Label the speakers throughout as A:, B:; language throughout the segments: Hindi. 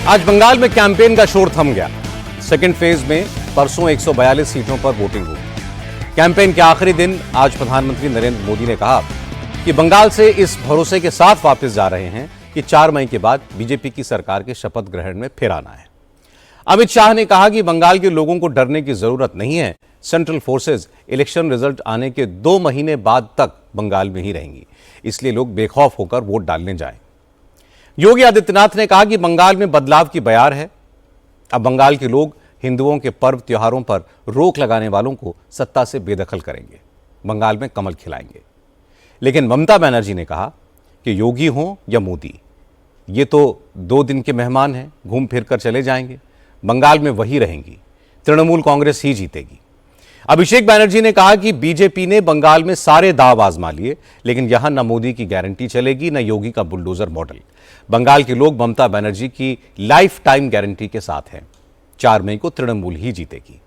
A: आज बंगाल में कैंपेन का शोर थम गया। सेकेंड फेज में परसों 142 सीटों पर वोटिंग होगी। कैंपेन के आखिरी दिन आज प्रधानमंत्री नरेंद्र मोदी ने कहा कि बंगाल से इस भरोसे के साथ वापस जा रहे हैं कि 4 मई के बाद बीजेपी की सरकार के शपथ ग्रहण में फिर आना है। अमित शाह ने कहा कि बंगाल के लोगों को डरने की जरूरत नहीं है। सेंट्रल फोर्सेज इलेक्शन रिजल्ट आने के 2 महीने बाद तक बंगाल में ही रहेंगी, इसलिए लोग बेखौफ होकर वोट डालने जाएं। योगी आदित्यनाथ ने कहा कि बंगाल में बदलाव की बयार है। अब बंगाल के लोग हिंदुओं के पर्व त्योहारों पर रोक लगाने वालों को सत्ता से बेदखल करेंगे, बंगाल में कमल खिलाएंगे। लेकिन ममता बनर्जी ने कहा कि योगी हों या मोदी, ये तो 2 दिन के मेहमान हैं, घूम फिर कर चले जाएंगे, बंगाल में वही रहेंगी, तृणमूल कांग्रेस ही जीतेगी। अभिषेक बनर्जी ने कहा कि बीजेपी ने बंगाल में सारे दांव आजमा लिए, लेकिन यहां न मोदी की गारंटी चलेगी न योगी का बुलडोजर मॉडल। बंगाल के लोग ममता बनर्जी की लाइफ टाइम गारंटी के साथ हैं। 4 मई को तृणमूल ही जीतेगी।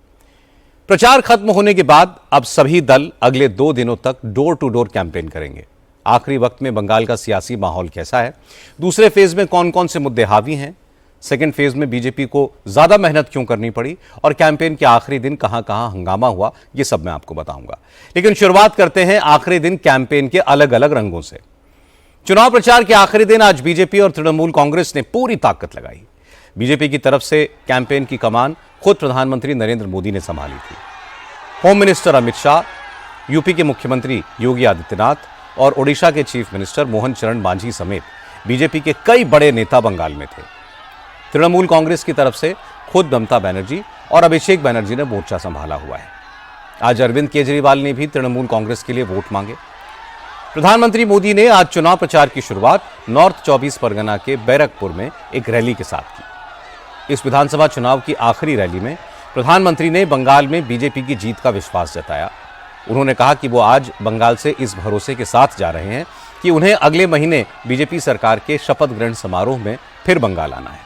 A: प्रचार खत्म होने के बाद अब सभी दल अगले 2 दिनों तक डोर टू डोर कैंपेन करेंगे। आखिरी वक्त में बंगाल का सियासी माहौल कैसा है, दूसरे फेज में कौन कौन से मुद्दे हावी हैं, सेकेंड फेज में बीजेपी को ज्यादा मेहनत क्यों करनी पड़ी और कैंपेन के आखिरी दिन कहां कहां हंगामा हुआ, यह सब मैं आपको बताऊंगा। लेकिन शुरुआत करते हैं आखिरी दिन कैंपेन के अलग अलग रंगों से। चुनाव प्रचार के आखिरी दिन आज बीजेपी और तृणमूल कांग्रेस ने पूरी ताकत लगाई। बीजेपी की तरफ से कैंपेन की कमान खुद प्रधानमंत्री नरेंद्र मोदी ने संभाली थी। Home minister Amit Shah, UP के मुख्यमंत्री योगी आदित्यनाथ और ओडिशा के चीफ मिनिस्टर मोहन चरण मांझी समेत बीजेपी के कई बड़े नेता बंगाल में थे। तृणमूल कांग्रेस की तरफ से खुद ममता बनर्जी और अभिषेक बनर्जी ने मोर्चा संभाला हुआ है। आज अरविंद केजरीवाल ने भी तृणमूल कांग्रेस के लिए वोट मांगे। प्रधानमंत्री मोदी ने आज चुनाव प्रचार की शुरुआत नॉर्थ 24 परगना के बैरकपुर में एक रैली के साथ की। इस विधानसभा चुनाव की आखिरी रैली में प्रधानमंत्री ने बंगाल में बीजेपी की जीत का विश्वास जताया। उन्होंने कहा कि वो आज बंगाल से इस भरोसे के साथ जा रहे हैं कि उन्हें अगले महीने बीजेपी सरकार के शपथ ग्रहण समारोह में फिर बंगाल आना है।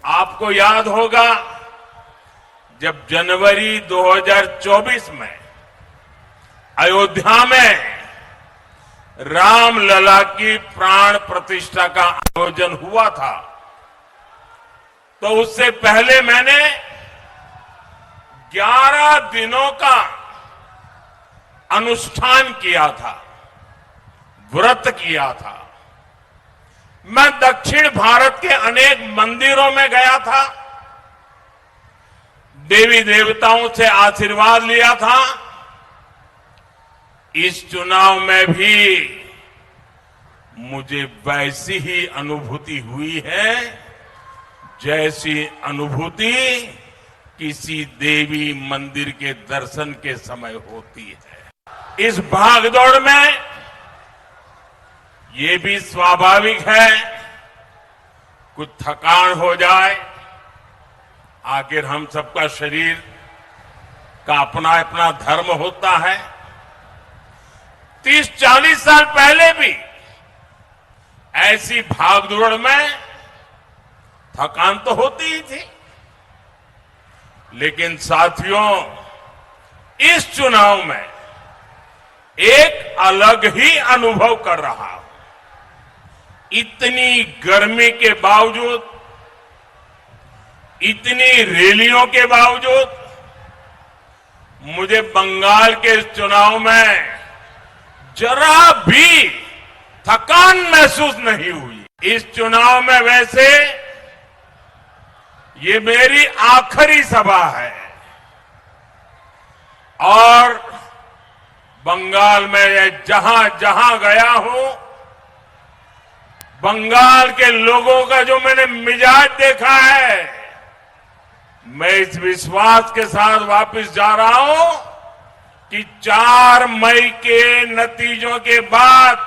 B: आपको याद होगा जब जनवरी 2024 में अयोध्या में रामलला की प्राण प्रतिष्ठा का आयोजन हुआ था, तो उससे पहले मैंने 11 दिनों का अनुष्ठान किया था, व्रत किया था। मैं दक्षिण भारत के अनेक मंदिरों में गया था, देवी देवताओं से आशीर्वाद लिया था। इस चुनाव में भी मुझे वैसी ही अनुभूति हुई है जैसी अनुभूति किसी देवी मंदिर के दर्शन के समय होती है। इस भागदौड़ में ये भी स्वाभाविक है कुछ थकान हो जाए, आखिर हम सबका शरीर का अपना अपना धर्म होता है। 30-40 साल पहले भी ऐसी भागदौड़ में थकान तो होती ही थी, लेकिन साथियों इस चुनाव में एक अलग ही अनुभव कर रहा हूं। इतनी गर्मी के बावजूद, इतनी रैलियों के बावजूद मुझे बंगाल के इस चुनाव में जरा भी थकान महसूस नहीं हुई। इस चुनाव में वैसे ये मेरी आखिरी सभा है और बंगाल में जहां जहां गया हूं, बंगाल के लोगों का जो मैंने मिजाज देखा है, मैं इस विश्वास के साथ वापस जा रहा हूं कि 4 मई के नतीजों के बाद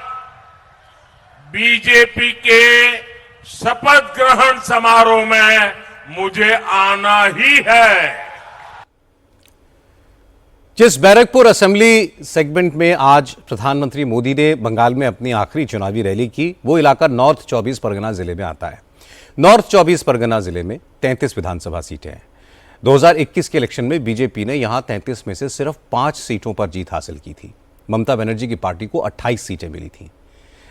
B: बीजेपी के शपथ ग्रहण समारोह में मुझे आना ही है।
A: जिस बैरकपुर असेंबली सेगमेंट में आज प्रधानमंत्री मोदी ने बंगाल में अपनी आखिरी चुनावी रैली की, वो इलाका नॉर्थ 24 परगना जिले में आता है। नॉर्थ 24 परगना जिले में 33 विधानसभा सीटें हैं। 2021 के इलेक्शन में बीजेपी ने यहां 33 में से सिर्फ 5 सीटों पर जीत हासिल की थी। ममता बनर्जी की पार्टी को 28 सीटें मिली थी।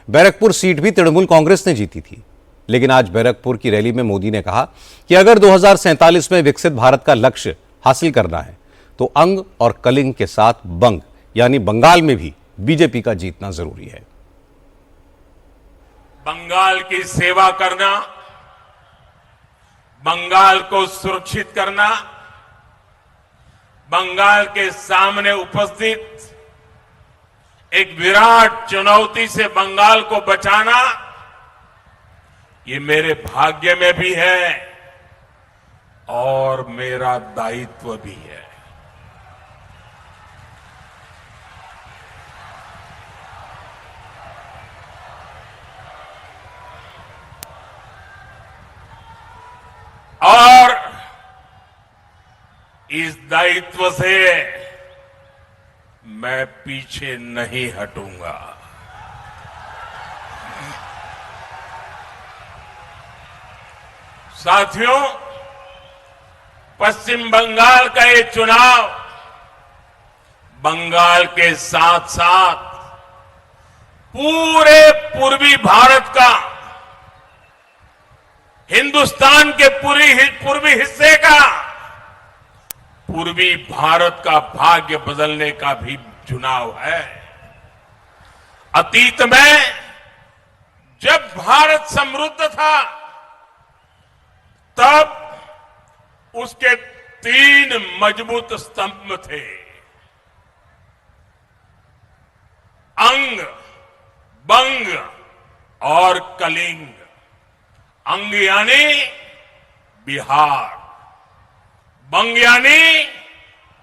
A: बैरकपुर सीट भी तृणमूल कांग्रेस ने जीती थी, लेकिन आज बैरकपुर की रैली में मोदी ने कहा कि अगर 2047 में विकसित भारत का लक्ष्य हासिल करना है तो अंग और कलिंग के साथ बंग यानी बंगाल में भी बीजेपी का जीतना जरूरी है।
B: बंगाल की सेवा करना, बंगाल को सुरक्षित करना, बंगाल के सामने उपस्थित एक विराट चुनौती से बंगाल को बचाना, ये मेरे भाग्य में भी है और मेरा दायित्व भी है। और इस दायित्व से मैं पीछे नहीं हटूंगा। साथियों, पश्चिम बंगाल का ये चुनाव बंगाल के साथ साथ पूरे पूर्वी भारत का, हिंदुस्तान के पूर्वी हिस्से का, पूर्वी भारत का भाग्य बदलने का भी चुनाव है। अतीत में जब भारत समृद्ध था तब उसके 3 मजबूत स्तंभ थे, अंग, बंग और कलिंग। अंग यानी बिहार, बंग यानी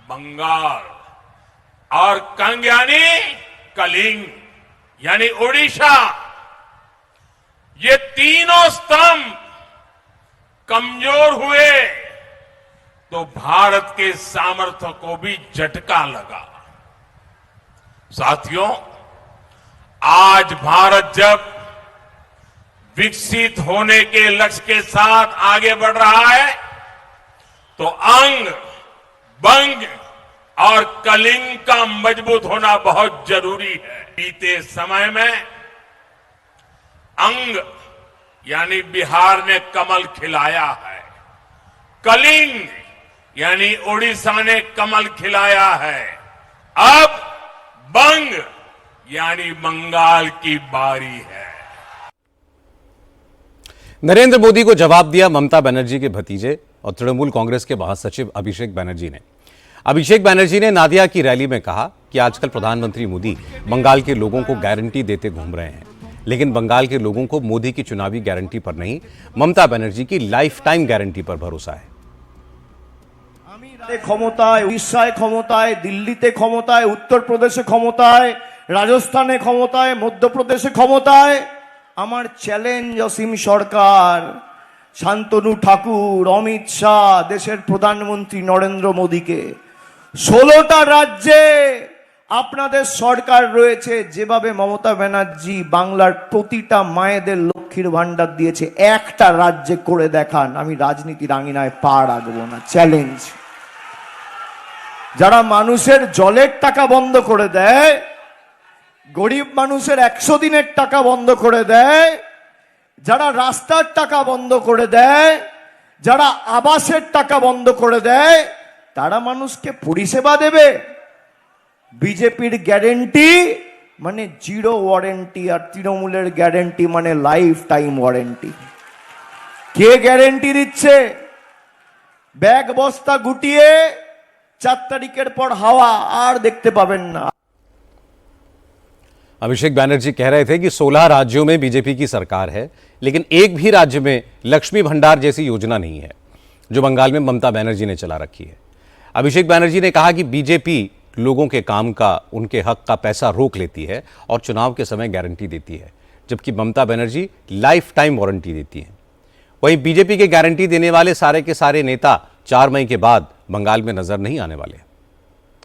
B: बंगाल और कंग यानी कलिंग यानी ओडिशा। ये तीनों स्तंभ कमजोर हुए तो भारत के सामर्थ्य को भी झटका लगा। साथियों, आज भारत जब विकसित होने के लक्ष्य के साथ आगे बढ़ रहा है तो अंग, बंग और कलिंग का मजबूत होना बहुत जरूरी है। बीते समय में अंग यानी बिहार ने कमल खिलाया है, कलिंग यानी ओडिशा ने कमल खिलाया है, अब बंग यानी बंगाल की बारी है।
A: नरेंद्र मोदी को जवाब दिया ममता बनर्जी के भतीजे और तृणमूल कांग्रेस के महासचिव अभिषेक बनर्जी ने। अभिषेक बनर्जी ने नादिया की रैली में कहा कि आजकल प्रधानमंत्री मोदी बंगाल के लोगों को गारंटी देते घूम रहे हैं, लेकिन बंगाल के लोगों को मोदी की चुनावी गारंटी पर नहीं, ममता बनर्जी की लाइफ टाइम गारंटी पर भरोसा है।
C: ক্ষমতায়, উড়িষ্যায় ক্ষমতায়, দিল্লিতে ক্ষমতায়, উত্তরপ্রদেশে ক্ষমতায়, রাজস্থানে ক্ষমতায়, মধ্যপ্রদেশে ক্ষমতায়। আমার চ্যালেঞ্জ অসীম সরকার, শান্তনু ঠাকুর, অমিত শাহ, দেশের প্রধানমন্ত্রী নরেন্দ্র মোদীকে 16টা রাজ্যে আপনাদের সরকার রয়েছে, যেভাবে মমতা ব্যানার্জি বাংলার প্রতিটা মায়েদের লক্ষ্মীর ভান্ডার দিয়েছে, একটা রাজ্যে করে দেখান, আমি রাজনীতির আঙিনায় পা রাখবো না। চ্যালেঞ্জ। যারা মানুষের জলের টাকা বন্ধ করে দেয়, গরিব মানুষের 100 দিনের টাকা বন্ধ করে দেয়, যারা রাস্তার টাকা বন্ধ করে দেয়, যারা আবাসের টাকা বন্ধ করে দেয়, তারা মানুষকে পরিষেবা দেবে। বিজেপির গ্যারেন্টি মানে জিরো ওয়ারেন্টি, আর তৃণমূলের গ্যারেন্টি মানে লাইফ টাইম ওয়ারেন্টি। কে গ্যারেন্টি দিচ্ছে? ব্যাগ বস্তা গুটিয়ে 4 তারিখের পর হাওয়া আর দেখতে পাবেন না।
A: अभिषेक बनर्जी कह रहे थे कि 16 राज्यों में बीजेपी की सरकार है, लेकिन एक भी राज्य में लक्ष्मी भंडार जैसी योजना नहीं है जो बंगाल में ममता बनर्जी ने चला रखी है। अभिषेक बनर्जी ने कहा कि बीजेपी लोगों के काम का, उनके हक का पैसा रोक लेती है और चुनाव के समय गारंटी देती है, जबकि Mamata Banerjee life time warranty देती हैं। वहीं बीजेपी के गारंटी देने वाले सारे के सारे नेता 4 मई के बाद बंगाल में नजर नहीं आने वाले।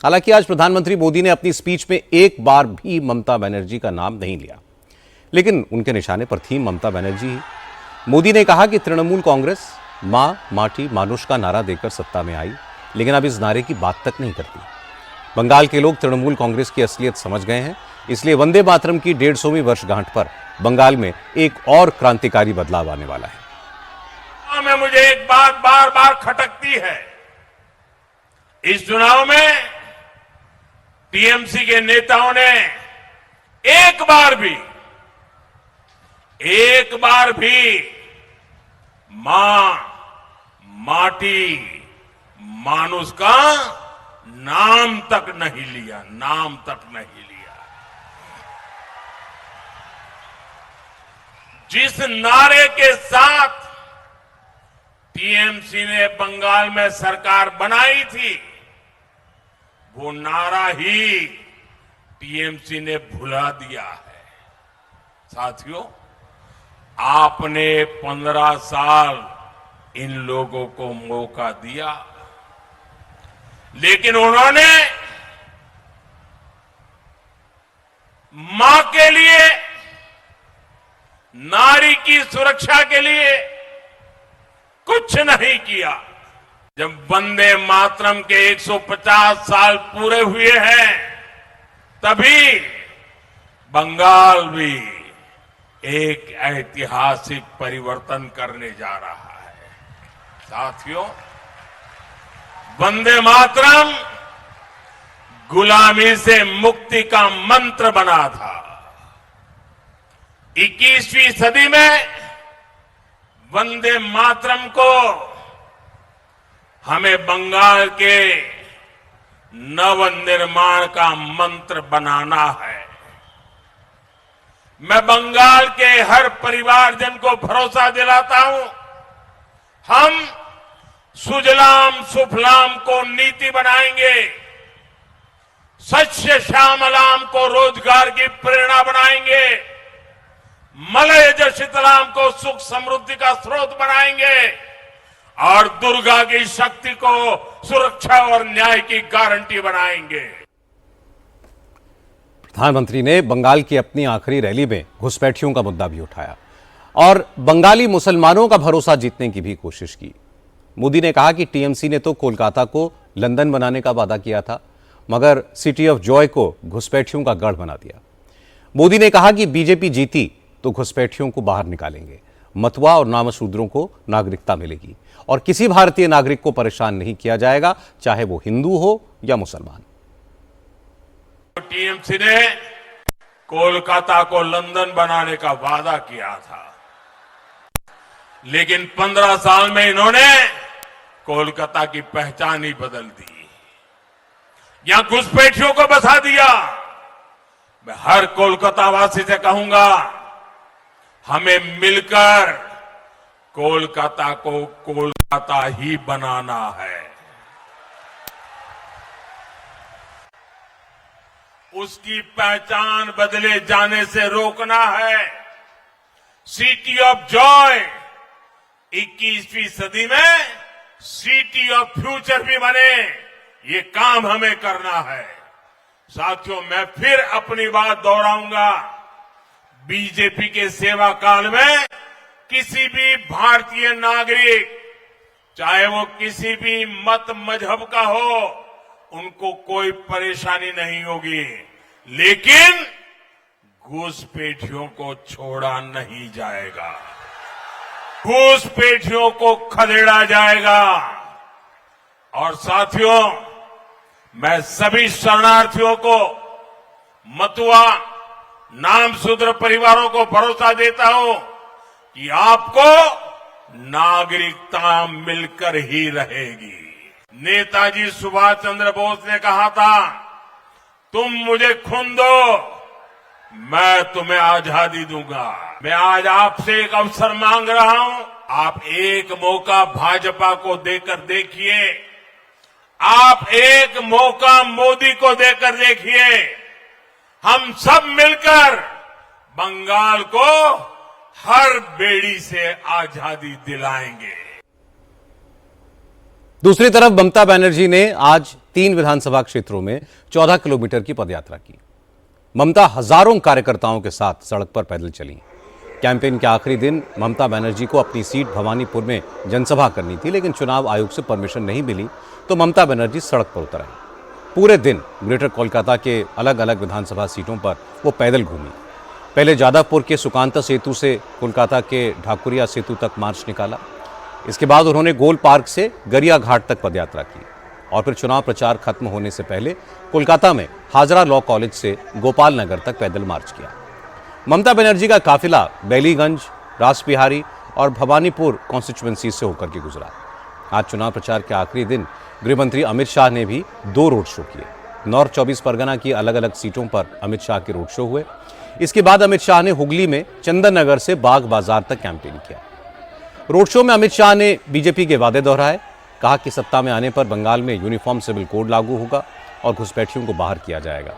A: हालांकि आज प्रधानमंत्री मोदी ने अपनी स्पीच में एक बार भी ममता बनर्जी का नाम नहीं लिया, लेकिन उनके निशाने पर थी ममता बनर्जी ही। मोदी ने कहा कि तृणमूल कांग्रेस मां, माटी, मानुष का नारा देकर सत्ता में आई, लेकिन अब इस नारे की बात तक नहीं करती। बंगाल के लोग तृणमूल कांग्रेस की असलियत समझ गए हैं इसलिए वंदे मातरम की 150वीं वर्षगांठ पर बंगाल में एक और क्रांतिकारी बदलाव आने वाला है।
B: में मुझे एक बात बार बार खटकती है, इस चुनाव में टीएमसी के नेताओं ने एक बार भी मां, माटी, मानुष का नाम तक नहीं लिया। जिस नारे के साथ टीएमसी ने बंगाल में सरकार बनाई थी, वो नारा ही टीएमसी ने भुला दिया है। साथियों, आपने 15 साल इन लोगों को मौका दिया, लेकिन उन्होंने मां के लिए, नारी की सुरक्षा के लिए कुछ नहीं किया। जब वंदे मातरम के 150 साल पूरे हुए हैं, तभी बंगाल भी एक ऐतिहासिक परिवर्तन करने जा रहा है। साथियों, वंदे मातरम गुलामी से मुक्ति का मंत्र बना था। 21वीं सदी में वंदे मातरम को हमें बंगाल के नव निर्माण का मंत्र बनाना है। मैं बंगाल के हर परिवारजन को भरोसा दिलाता हूं, हम सुजलाम सुफलाम को नीति बनाएंगे, सस्य श्यामलाम को रोजगार की प्रेरणा बनाएंगे, मलय शीतलाम को सुख समृद्धि का स्रोत बनाएंगे और दुर्गा की शक्ति को सुरक्षा और न्याय की गारंटी बनाएंगे।
A: प्रधानमंत्री ने बंगाल की अपनी आखिरी रैली में घुसपैठियों का मुद्दा भी उठाया और बंगाली मुसलमानों का भरोसा जीतने की भी कोशिश की। मोदी ने कहा कि टीएमसी ने तो कोलकाता को लंदन बनाने का वादा किया था, मगर सिटी ऑफ जॉय को घुसपैठियों का गढ़ बना दिया। मोदी ने कहा कि बीजेपी जीती तो घुसपैठियों को बाहर निकालेंगे, मतवा और नामशूद्रों को नागरिकता मिलेगी और किसी भारतीय नागरिक को परेशान नहीं किया जाएगा, चाहे वो हिंदू हो या मुसलमान।
B: टीएमसी ने कोलकाता को लंदन बनाने का वादा किया था, लेकिन 15 साल में इन्होंने कोलकाता की पहचान ही बदल दी। यहां घुसपैठियों को बसा दिया। मैं हर कोलकाता वासी से कहूंगा, हमें मिलकर कोलकाता को कोलकाता ही बनाना है। उसकी पहचान बदले जाने से रोकना है। सिटी ऑफ जॉय 21वीं सदी में सिटी ऑफ फ्यूचर भी बने, ये काम हमें करना है। साथियों, मैं फिर अपनी बात दोहराऊंगा, बीजेपी के सेवा काल में किसी भी भारतीय नागरिक, चाहे वो किसी भी मत मजहब का हो, उनको कोई परेशानी नहीं होगी, लेकिन घुसपैठियों को छोड़ा नहीं जाएगा, घुसपैठियों को खदेड़ा जाएगा। और साथियों, मैं सभी शरणार्थियों को, मतुआ, नामशूद्र परिवारों को भरोसा देता हूं कि आपको नागरिकता मिलकर ही रहेगी। नेताजी सुभाष चंद्र बोस ने कहा था, तुम मुझे खून दो, मैं तुम्हें आजादी दूंगा। मैं आज आपसे एक अवसर मांग रहा हूं, आप एक मौका भाजपा को देकर देखिए, आप एक मौका मोदी को देकर देखिए। हम सब मिलकर बंगाल को हर बेड़ी से आजादी दिलाएंगे।
A: दूसरी तरफ ममता बनर्जी ने आज 3 विधानसभा क्षेत्रों में 14 किलोमीटर की पदयात्रा की। ममता हजारों कार्यकर्ताओं के साथ सड़क पर पैदल चली। कैंपेन के आखिरी दिन ममता बनर्जी को अपनी सीट भवानीपुर में जनसभा करनी थी, लेकिन चुनाव आयोग से परमिशन नहीं मिली तो ममता बनर्जी सड़क पर उतर आई। पूरे दिन ग्रेटर कोलकाता के अलग अलग विधानसभा सीटों पर वो पैदल घूमी। पहले जादवपुर के सुकांता सेतु से कोलकाता के ढाकुरिया सेतु तक मार्च निकाला। इसके बाद उन्होंने गोल पार्क से गरिया घाट तक पदयात्रा की और फिर चुनाव प्रचार खत्म होने से पहले कोलकाता में हाजरा लॉ कॉलेज से गोपाल नगर तक पैदल मार्च किया। ममता बनर्जी का काफिला बैलीगंज, रासबिहारी और भवानीपुर कॉन्स्टिट्यूएंसी से होकर के गुजरा। आज चुनाव प्रचार के आखिरी दिन गृहमंत्री अमित शाह ने भी 2 रोड शो किए। नॉर्थ 24 परगना की अलग अलग सीटों पर अमित शाह के रोड शो हुए। इसके बाद अमित शाह ने हुगली में चंदन नगर से बाग बाजार तक कैंपेन किया। रोड शो में अमित शाह ने बीजेपी के वादे दोहराए, कहा कि सत्ता में आने पर बंगाल में यूनिफॉर्म सिविल कोड लागू होगा और घुसपैठियों को बाहर किया जाएगा।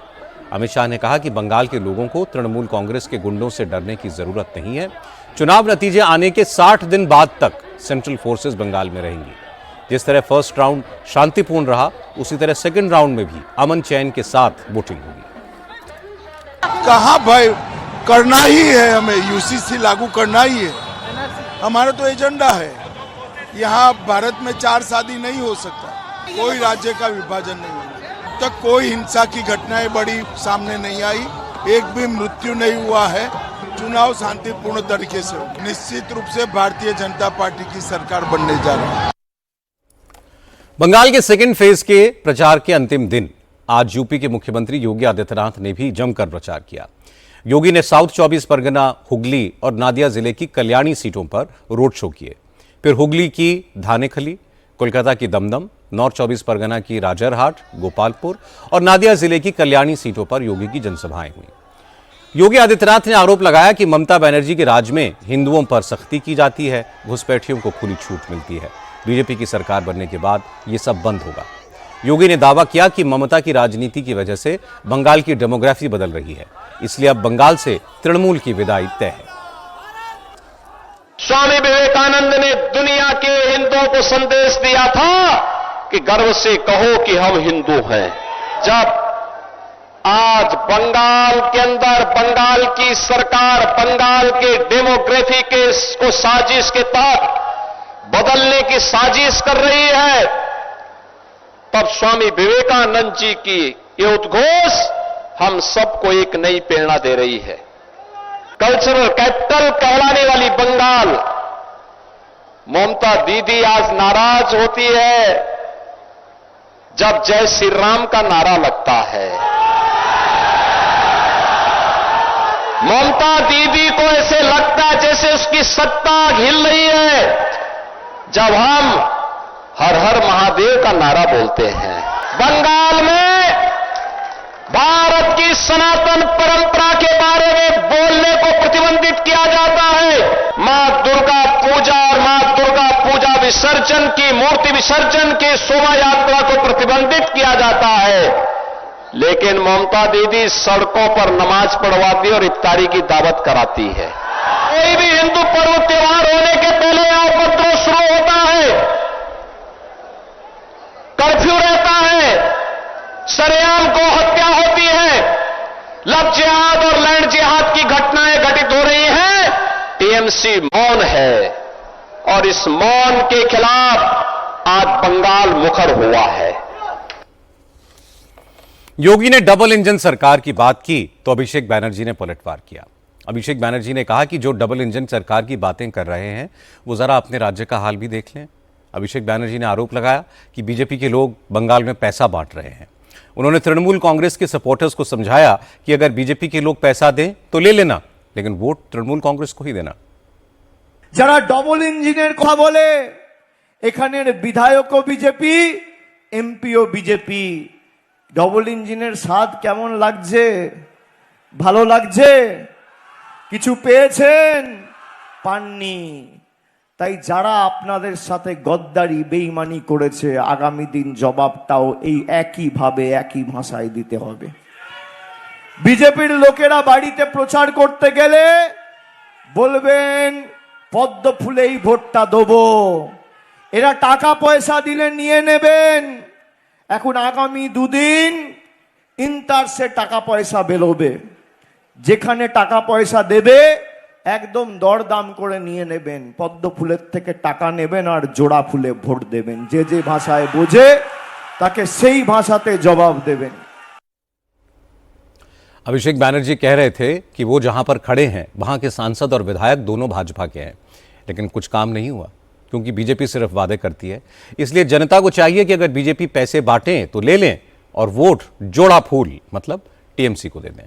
A: अमित शाह ने कहा कि बंगाल के लोगों को तृणमूल कांग्रेस के गुंडों से डरने की जरूरत नहीं है। चुनाव नतीजे आने के 60 दिन बाद तक सेंट्रल फोर्सेस बंगाल में रहेंगी। जिस तरह फर्स्ट राउंड शांतिपूर्ण रहा, उसी तरह सेकंड राउंड में भी अमन चैन के साथ वोटिंग होगी।
D: कहाँ भाई, करना ही है, हमें यूसीसी लागू करना ही है, हमारा तो एजेंडा है। यहाँ भारत में 4 शादी नहीं हो सकता, कोई राज्य का विभाजन नहीं होगा। तक कोई हिंसा की घटनाएं बड़ी सामने नहीं आई, एक भी मृत्यु नहीं हुआ है। चुनाव शांतिपूर्ण तरीके से हो। निश्चित रूप से भारतीय जनता पार्टी की सरकार बनने जा रही है।
A: बंगाल के सेकेंड फेज के प्रचार के अंतिम दिन आज यूपी के मुख्यमंत्री योगी आदित्यनाथ ने भी जमकर प्रचार किया। योगी ने साउथ 24 परगना, हुगली और नादिया जिले की कल्याणी सीटों पर रोड शो किए। फिर हुगली की धानेखली, कोलकाता की दमदम, नॉर्थ 24 परगना की राजरहाट, गोपालपुर और नादिया जिले की कल्याणी सीटों पर योगी की जनसभाएं हुई। योगी आदित्यनाथ ने आरोप लगाया कि ममता बनर्जी के राज में हिंदुओं पर सख्ती की जाती है, घुसपैठियों को खुली छूट मिलती है। बीजेपी की सरकार बनने के बाद ये सब बंद होगा। योगी ने दावा किया कि ममता की राजनीति की वजह से बंगाल की डेमोग्राफी बदल रही है, इसलिए अब बंगाल से तृणमूल की विदाई तय है।
E: स्वामी विवेकानंद ने दुनिया के हिंदुओं को संदेश दिया था कि गर्व से कहो कि हम हिंदू हैं। जब आज बंगाल के अंदर बंगाल की सरकार बंगाल के डेमोग्राफी को साजिश के तहत बदलने की साजिश कर रही है, तब स्वामी विवेकानंद जी की ये उद्घोष हम सबको एक नई प्रेरणा दे रही है। कल्चरल कैपिटल कहलाने वाली बंगाल, ममता दीदी आज नाराज होती है जब जय श्री राम का नारा लगता है। ममता दीदी को ऐसे लगता है जैसे उसकी सत्ता हिल रही है जब हम हर हर महादेव का नारा बोलते हैं। बंगाल में भारत की सनातन परंपरा के बारे में बोलने को प्रतिबंधित किया जाता है। मां दुर्गा पूजा और मां दुर्गा पूजा विसर्जन की, मूर्ति विसर्जन की शोभा यात्रा को प्रतिबंधित किया जाता है। लेकिन ममता दीदी सड़कों पर नमाज पढ़वाती और इफ्तारी की दावत कराती है। कोई भी हिंदू पर्व त्योहार होने के पहले यहां उपद्रव शुरू होता है, कर्फ्यू रहता है, सरेआम को हत्या होती है, लव जिहाद और लैंड जिहाद की घटनाएं घटित हो रही हैं। टीएमसी मौन है और इस मौन के खिलाफ आज बंगाल मुखर हुआ है।
A: योगी ने डबल इंजन सरकार की बात की तो अभिषेक बैनर्जी ने पलटवार किया। अभिषेक बैनर्जी ने कहा कि जो डबल इंजन सरकार की बातें कर रहे हैं वो जरा अपने राज्य का हाल भी देख लें। अभिषेक बैनर्जी ने आरोप लगाया कि बीजेपी के लोग बंगाल में पैसा बांट रहे हैं। उन्होंने तृणमूल कांग्रेस के सपोर्टर्स को समझाया कि अगर बीजेपी के लोग पैसा दें तो ले लेना, लेकिन वोट तृणमूल कांग्रेस को ही देना।
C: যারা ডবল ইঞ্জিনের কথা বলে, এখানের বিধায়কও বিজেপি, এমপিও বিজেপি। ডবল ইঞ্জিনের স্বাদ কেমন লাগছে? ভালো লাগছে? কিছু পেয়েছেন? পাননি। তাই যারা আপনাদের সাথে গদ্দারি বেঈমানি করেছে, আগামী দিন জবাবটাও এই একই ভাবে একই ভাষায় দিতে হবে। বিজেপির লোকেরা বাড়িতে প্রচার করতে গেলে বলবেন পদ্ম ফুলেই ভোটটা দেবো, এরা টাকা পয়সা দিলে নিয়ে নেবেন। এখন আগামী 2 দিন ইন্টারসে টাকা পয়সা বেরোবে, যেখানে টাকা পয়সা দেবে একদম দরদাম করে নিয়ে নেবেন। পদ্ম ফুলের থেকে টাকা নেবেন আর জোড়া ফুলে ভোট দেবেন। যে যে ভাষায় বোঝে তাকে সেই ভাষাতে জবাব দেবেন।
A: अभिषेक बैनर्जी कह रहे थे कि वो जहां पर खड़े हैं वहां के सांसद और विधायक दोनों भाजपा के हैं, लेकिन कुछ काम नहीं हुआ क्योंकि बीजेपी सिर्फ वादे करती है। इसलिए जनता को चाहिए कि अगर बीजेपी पैसे बांटे तो ले लें और वोट जोड़ा फूल मतलब टीएमसी को दे दें।